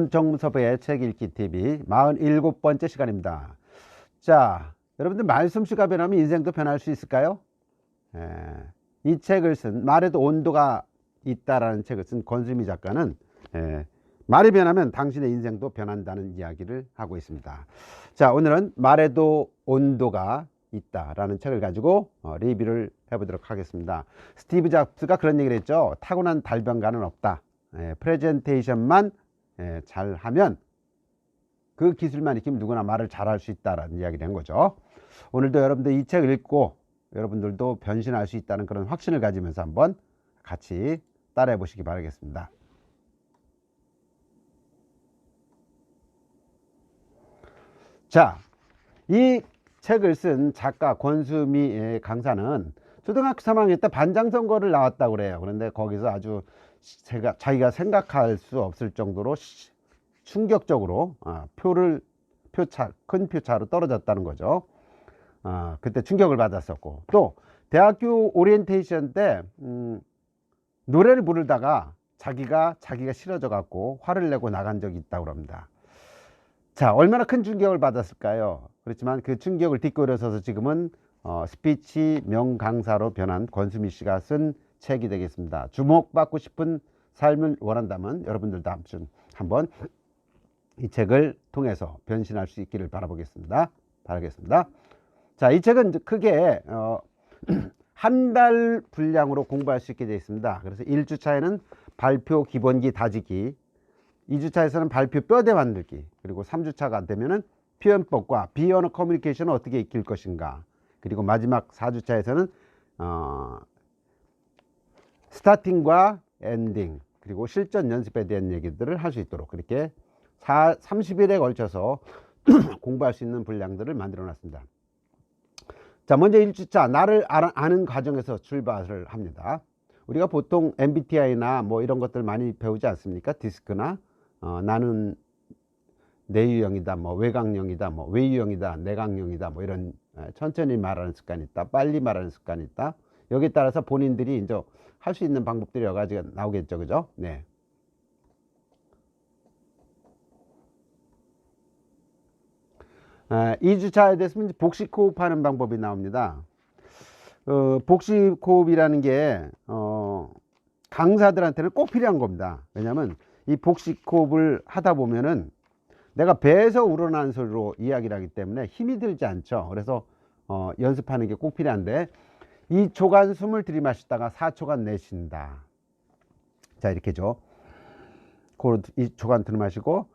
정섭의 책 읽기 TV 47번째 시간입니다. 자, 여러분들 말솜씨가 변하면 인생도 변할 수 있을까요? 이 책을 쓴 말에도 온도가 있다라는 책을 쓴 권수미 작가는 말이 변하면 당신의 인생도 변한다는 이야기를 하고 있습니다. 자, 오늘은 말에도 온도가 있다라는 책을 가지고 리뷰를 해보도록 하겠습니다. 스티브 잡스가 그런 얘기를 했죠. 타고난 달변가는 없다. 프레젠테이션만 잘하면, 그 기술만 익히면 누구나 말을 잘할 수 있다라는 이야기를 한 거죠. 오늘도 여러분들 이 책을 읽고 여러분들도 변신할 수 있다는 그런 확신을 가지면서 한번 같이 따라해 보시기 바라겠습니다. 자, 이 책을 쓴 작가 권수미 강사는 초등학교 3학년 때 반장선거를 나왔다고 그래요. 그런데 거기서 아주 자기가 생각할 수 없을 정도로 충격적으로 큰 표차로 떨어졌다는 거죠. 그때 충격을 받았었고, 또 대학교 오리엔테이션 때 노래를 부르다가 자기가 싫어져 갖고 화를 내고 나간 적이 있다고 합니다. 자, 얼마나 큰 충격을 받았을까요? 그렇지만 그 충격을 딛고 일어서서 지금은 스피치 명강사로 변한 권수미 씨가 쓴 책이 되겠습니다. 주목받고 싶은 삶을 원한다면 여러분들도 한번 이 책을 통해서 변신할 수 있기를 바라겠습니다. 자, 이 책은 크게 한 달 분량으로 공부할 수 있게 되어 있습니다. 그래서 1주차에는 발표 기본기 다지기, 2주차에서는 발표 뼈대 만들기, 그리고 3주차가 되면은 표현법과 비언어 커뮤니케이션을 어떻게 익힐 것인가, 그리고 마지막 4주차에서는 스타팅과 엔딩, 그리고 실전 연습에 대한 얘기들을 할 수 있도록 그렇게 30일에 걸쳐서 공부할 수 있는 분량들을 만들어 놨습니다. 자, 먼저 1주차 나를 아는 과정에서 출발을 합니다. 우리가 보통 MBTI나 뭐 이런 것들 많이 배우지 않습니까? 디스크나 나는 내유형이다, 뭐 외강형이다, 뭐 외유형이다, 내강형이다, 뭐 이런 천천히 말하는 습관이 있다, 빨리 말하는 습관이 있다. 여기에 따라서 본인들이 이제 할 수 있는 방법들이 여러 가지가 나오겠죠, 그죠? 네. 아, 2주차에 됐으면 복식 호흡하는 방법이 나옵니다. 복식 호흡이라는 게 강사들한테는 꼭 필요한 겁니다. 왜냐하면 이 복식 호흡을 하다 보면은 내가 배에서 우러나는 소리로 이야기를 하기 때문에 힘이 들지 않죠. 그래서 연습하는 게 꼭 필요한데, 2초간 숨을 들이마시다가 4초간 내쉰다. 자, 이렇게죠. 2초간 들이마시고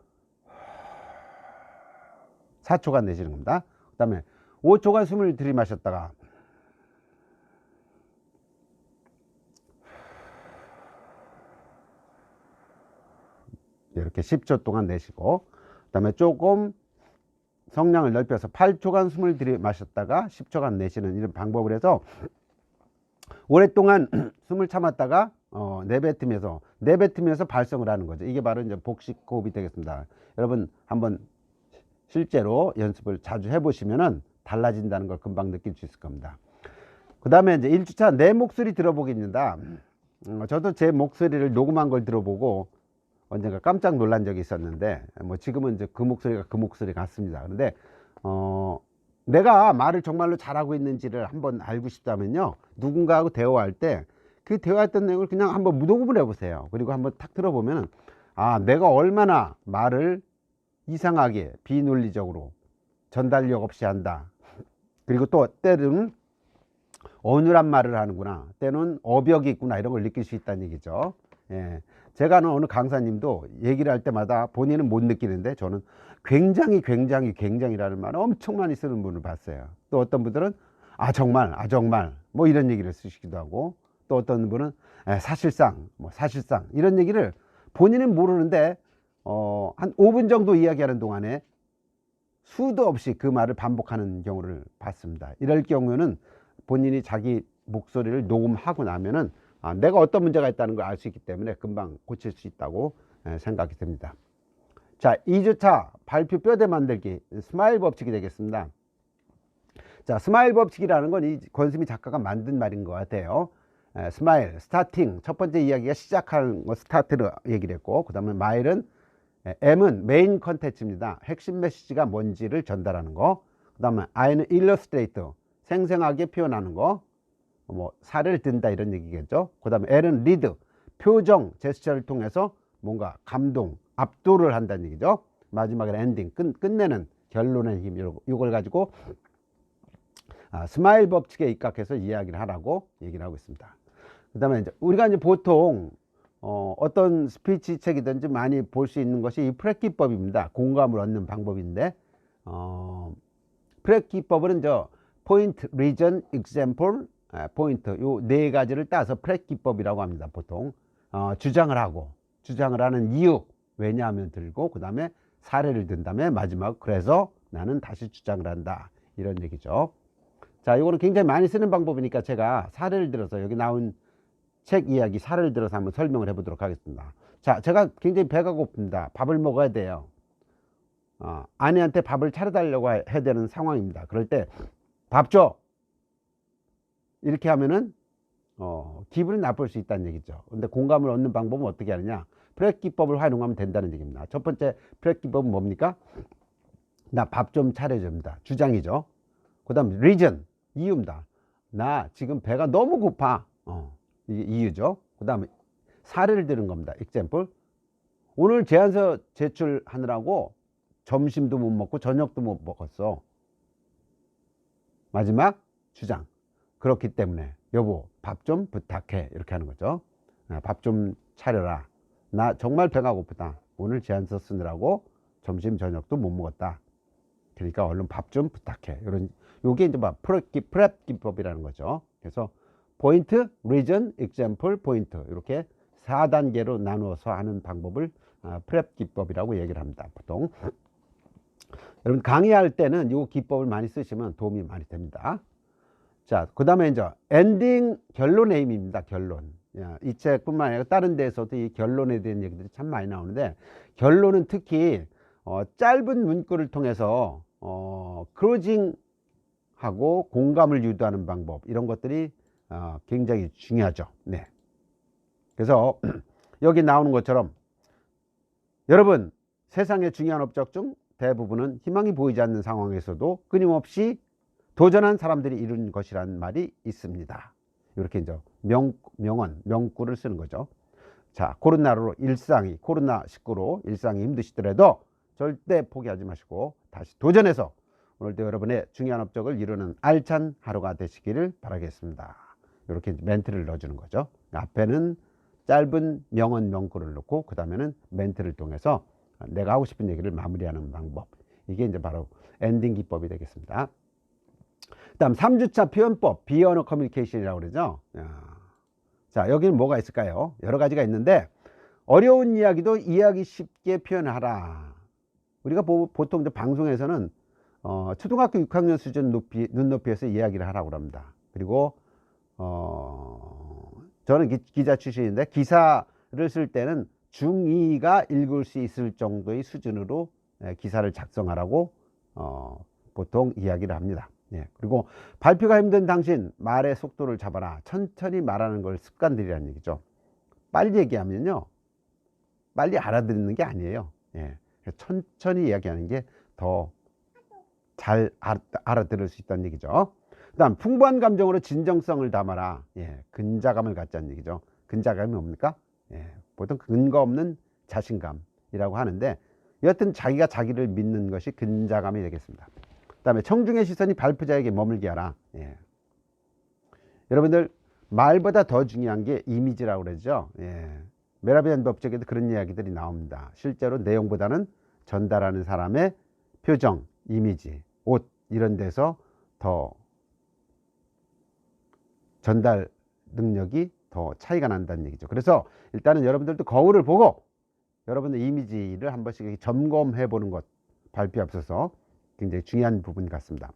4초간 내쉬는 겁니다. 그 다음에 5초간 숨을 들이마셨다가 이렇게 10초 동안 내쉬고, 그 다음에 조금 성량을 넓혀서 8초간 숨을 들이마셨다가 10초간 내쉬는 이런 방법을 해서 오랫동안 숨을 참았다가 내뱉으면서 발성을 하는 거죠. 이게 바로 이제 복식 호흡이 되겠습니다. 여러분 한번 실제로 연습을 자주 해보시면은 달라진다는 걸 금방 느낄 수 있을 겁니다. 그 다음에 이제 1주차 내 목소리 들어보기입니다. 저도 제 목소리를 녹음한 걸 들어보고 언젠가 깜짝 놀란 적이 있었는데, 뭐 지금은 이제 그 목소리가 그 목소리 같습니다. 그런데 내가 말을 정말로 잘하고 있는지를 한번 알고 싶다면요, 누군가하고 대화할 때 그 대화했던 내용을 그냥 한번 녹음을 해보세요. 그리고 한번 탁 들어보면 내가 얼마나 말을 이상하게 비논리적으로 전달력 없이 한다, 그리고 또 때로는 어눌한 말을 하는구나, 때는 어벽이 있구나, 이런 걸 느낄 수 있다는 얘기죠. 제가 아는 어느 강사님도 얘기를 할 때마다 본인은 못 느끼는데 저는 굉장히라는 말을 엄청 많이 쓰는 분을 봤어요. 또 어떤 분들은 정말 뭐 이런 얘기를 쓰시기도 하고, 또 어떤 분은 사실상 이런 얘기를 본인은 모르는데 한 5분 정도 이야기하는 동안에 수도 없이 그 말을 반복하는 경우를 봤습니다. 이럴 경우에는 본인이 자기 목소리를 녹음하고 나면은 내가 어떤 문제가 있다는 걸 알 수 있기 때문에 금방 고칠 수 있다고 생각이 됩니다. 자, 2주차 발표 뼈대 만들기, 스마일 법칙이 되겠습니다. 자, 스마일 법칙이라는 건 이 권수미 작가가 만든 말인 것 같아요. 스마일, 스타팅, 첫 번째 이야기가 시작하는 거 스타트를 얘기를 했고, 그 다음에 마일은 M은 메인 컨텐츠입니다. 핵심 메시지가 뭔지를 전달하는 거. 그 다음에 I는 illustrate, 생생하게 표현하는 거. 뭐 사례를 든다 이런 얘기겠죠. 그 다음에 L은 lead, 표정, 제스처를 통해서 뭔가 감동, 압도를 한다는 얘기죠. 마지막에 엔딩, 끝내는 결론의 힘, 이걸 가지고 스마일 법칙에 입각해서 이야기를 하라고 얘기를 하고 있습니다. 그 다음에 이제 우리가 이제 보통 어떤 스피치 책이든지 많이 볼 수 있는 것이 이 프렛 기법입니다. 공감을 얻는 방법인데, 프렛 기법은 저 포인트, 리전, example, 포인트, 요 네 가지를 따서 프렛 기법이라고 합니다. 보통 주장을 하는 이유, 왜냐하면 들고, 그 다음에 사례를 든 다음에 마지막, 그래서 나는 다시 주장을 한다, 이런 얘기죠. 자, 이거는 굉장히 많이 쓰는 방법이니까 제가 사례를 들어서 여기 나온 책 이야기 사례를 들어서 한번 설명을 해보도록 하겠습니다. 자, 제가 굉장히 배가 고픕니다. 밥을 먹어야 돼요. 아내한테 밥을 차려달라고 해야 되는 상황입니다. 그럴 때 밥 줘, 이렇게 하면은 기분이 나쁠 수 있다는 얘기죠. 근데 공감을 얻는 방법은 어떻게 하느냐, 프렛 기법을 활용하면 된다는 얘기입니다. 첫 번째 프렛 기법은 뭡니까? 나 밥 좀 차려줍니다. 주장이죠. 그 다음 reason, 이유입니다. 나 지금 배가 너무 고파. 이게 이유죠. 그 다음에 사례를 드는 겁니다. example, 오늘 제안서 제출하느라고 점심도 못 먹고 저녁도 못 먹었어. 마지막 주장, 그렇기 때문에 여보 밥 좀 부탁해, 이렇게 하는 거죠. 밥 좀 차려라. 나 정말 배가 고프다. 오늘 제안서 쓰느라고 점심 저녁도 못 먹었다. 그러니까 얼른 밥 좀 부탁해. 이런, 요게 이제 막 프랩 기법이라는 거죠. 그래서 포인트, 리전, example, 포인트, 이렇게 4단계로 나누어서 하는 방법을 프랩 기법이라고 얘기를 합니다. 보통 여러분 강의할 때는 이 기법을 많이 쓰시면 도움이 많이 됩니다. 자, 그 다음에 이제 엔딩, 결론 에임입니다. 결론. 이 책뿐만 아니라 다른 데에서도 이 결론에 대한 얘기들이 참 많이 나오는데, 결론은 특히 짧은 문구를 통해서 클로징하고 공감을 유도하는 방법, 이런 것들이 굉장히 중요하죠. 네. 그래서 여기 나오는 것처럼 여러분, 세상의 중요한 업적 중 대부분은 희망이 보이지 않는 상황에서도 끊임없이 도전한 사람들이 이룬 것이라는 말이 있습니다. 이렇게 이제 명언, 명구를 쓰는 거죠. 자, 코로나19로 일상이 힘드시더라도 절대 포기하지 마시고 다시 도전해서 오늘도 여러분의 중요한 업적을 이루는 알찬 하루가 되시기를 바라겠습니다. 이렇게 멘트를 넣어주는 거죠. 앞에는 짧은 명언, 명구를 넣고 그 다음에는 멘트를 통해서 내가 하고 싶은 얘기를 마무리하는 방법, 이게 이제 바로 엔딩 기법이 되겠습니다. 그 다음 3주차 표현법, 비언어 커뮤니케이션이라고 그러죠. 자, 여기는 뭐가 있을까요? 여러 가지가 있는데, 어려운 이야기도 이해하기 쉽게 표현하라. 우리가 보통 방송에서는 초등학교 6학년 수준 눈높이에서 이야기를 하라고 합니다. 그리고 저는 기자 출신인데, 기사를 쓸 때는 중2가 읽을 수 있을 정도의 수준으로 기사를 작성하라고 보통 이야기를 합니다. 그리고 발표가 힘든 당신, 말의 속도를 잡아라. 천천히 말하는 걸 습관들이라는 얘기죠. 빨리 얘기하면요, 빨리 알아듣는 게 아니에요. 천천히 이야기하는 게 더 잘 알아들을 수 있다는 얘기죠. 그 다음 풍부한 감정으로 진정성을 담아라. 근자감을 갖자는 얘기죠. 근자감이 뭡니까? 보통 근거 없는 자신감이라고 하는데, 여하튼 자기가 자기를 믿는 것이 근자감이 되겠습니다. 그 다음에 청중의 시선이 발표자에게 머물게 하라. 여러분들, 말보다 더 중요한 게 이미지라고 그러죠. 메라비안 법칙에도 그런 이야기들이 나옵니다. 실제로 내용보다는 전달하는 사람의 표정, 이미지, 옷, 이런 데서 더 전달 능력이 더 차이가 난다는 얘기죠. 그래서 일단은 여러분들도 거울을 보고 여러분의 이미지를 한 번씩 점검해 보는 것, 발표 앞서서 굉장히 중요한 부분 같습니다.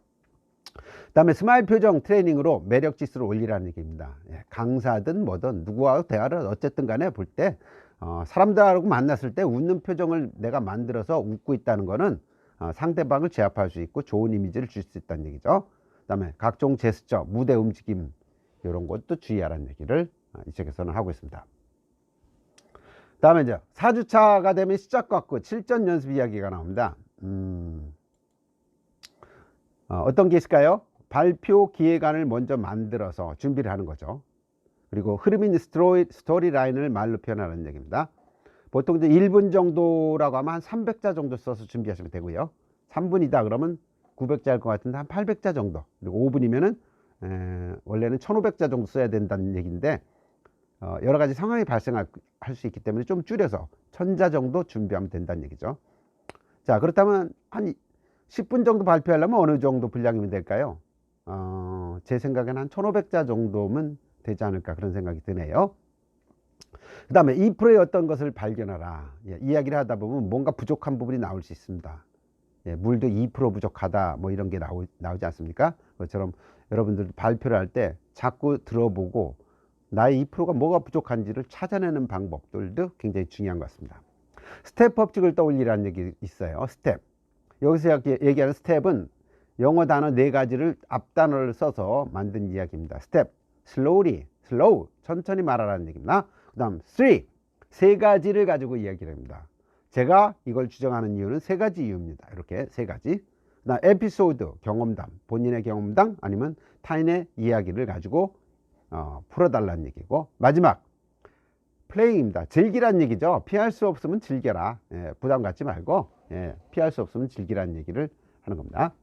그 다음에 스마일 표정 트레이닝으로 매력 지수를 올리라는 얘기입니다. 강사든 뭐든 누구와 대화를 어쨌든 간에 볼 때 사람들하고 만났을 때 웃는 표정을 내가 만들어서 웃고 있다는 거는 상대방을 제압할 수 있고 좋은 이미지를 줄 수 있다는 얘기죠. 그 다음에 각종 제스처, 무대 움직임, 이런 것도 주의하라는 얘기를 이 책에서는 하고 있습니다. 그 다음에 이제 4주차가 되면 시작과 끝, 실전 연습 이야기가 나옵니다. 어떤 게 있을까요? 발표 기획안을 먼저 만들어서 준비를 하는 거죠. 그리고 흐름 있는 스토리 라인을 말로 표현하는 얘기입니다. 보통 이제 1분 정도라고 하면 한 300자 정도 써서 준비하시면 되고요. 3분이다 그러면 900자일 것 같은데 한 800자 정도, 그리고 5분이면은 원래는 1500자 정도 써야 된다는 얘기인데 여러 가지 상황이 발생할 수 있기 때문에 좀 줄여서 1000자 정도 준비하면 된다는 얘기죠. 자, 그렇다면 한 10분 정도 발표하려면 어느 정도 분량이면 될까요? 제 생각에는 한 1500자 정도면 되지 않을까, 그런 생각이 드네요. 그 다음에 2%의 어떤 것을 발견하라. 이야기를 하다 보면 뭔가 부족한 부분이 나올 수 있습니다. 물도 2% 부족하다, 뭐 이런 게 나오지 않습니까? 그것처럼 여러분들 발표를 할 때 자꾸 들어보고 나의 2%가 뭐가 부족한지를 찾아내는 방법들도 굉장히 중요한 것 같습니다. 스텝 법칙을 떠올리라는 얘기 있어요. 스텝. 여기서 얘기하는 스텝은 영어 단어 4가지를 앞단어를 써서 만든 이야기입니다. 스텝, slowly, slow, 천천히 말하라는 얘기입니다. 그 다음 3, 3가지를 가지고 이야기를 합니다. 제가 이걸 주장하는 이유는 3가지 이유입니다. 이렇게 3가지. 그 다음 에피소드, 경험담, 본인의 경험담 아니면 타인의 이야기를 가지고 풀어달라는 얘기고, 마지막 플레이입니다. 즐기라는 얘기죠. 피할 수 없으면 즐겨라. 부담 갖지 말고 피할 수 없으면 즐기라는 얘기를 하는 겁니다.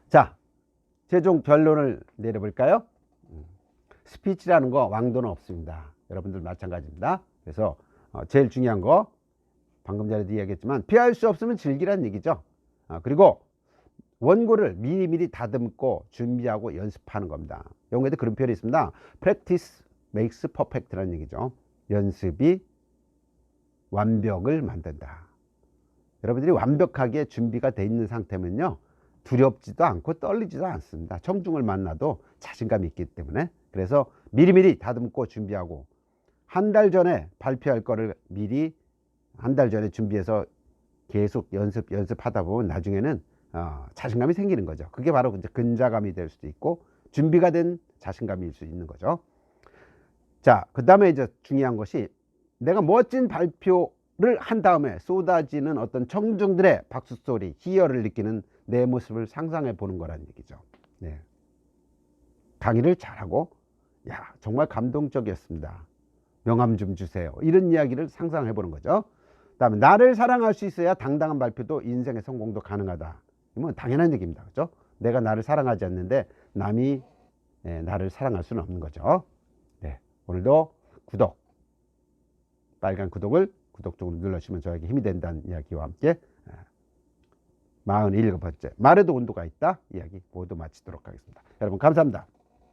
자, 최종 결론을 내려볼까요? 스피치라는 거 왕도는 없습니다. 여러분들 마찬가지입니다. 그래서 제일 중요한 거 방금 전에도 이야기했지만 피할 수 없으면 즐기라는 얘기죠. 그리고 원고를 미리미리 다듬고 준비하고 연습하는 겁니다. 영어에도 그런 표현이 있습니다. Practice makes perfect라는 얘기죠. 연습이 완벽을 만든다. 여러분들이 완벽하게 준비가 돼 있는 상태면요, 두렵지도 않고 떨리지도 않습니다. 청중을 만나도 자신감이 있기 때문에. 그래서 미리미리 다듬고 준비하고, 한 달 전에 발표할 거를 미리 한 달 전에 준비해서 계속 연습하다 보면 나중에는 자신감이 생기는 거죠. 그게 바로 이제 근자감이 될 수도 있고 준비가 된 자신감일 수 있는 거죠. 자, 그 다음에 이제 중요한 것이 내가 멋진 발표를 한 다음에 쏟아지는 어떤 청중들의 박수 소리, 희열을 느끼는 내 모습을 상상해 보는 거라는 얘기죠. 네. 강의를 잘하고, 야, 정말 감동적이었습니다. 명함 좀 주세요. 이런 이야기를 상상해 보는 거죠. 그 다음에 나를 사랑할 수 있어야 당당한 발표도 인생의 성공도 가능하다. 이건 당연한 얘기입니다. 그렇죠? 내가 나를 사랑하지 않는데 남이 나를 사랑할 수는 없는 거죠. 네. 오늘도 빨간 구독을 구독 쪽으로 눌러주시면 저에게 힘이 된다는 이야기와 함께 47번째 말에도 온도가 있다 이야기 모두 마치도록 하겠습니다. 여러분 감사합니다.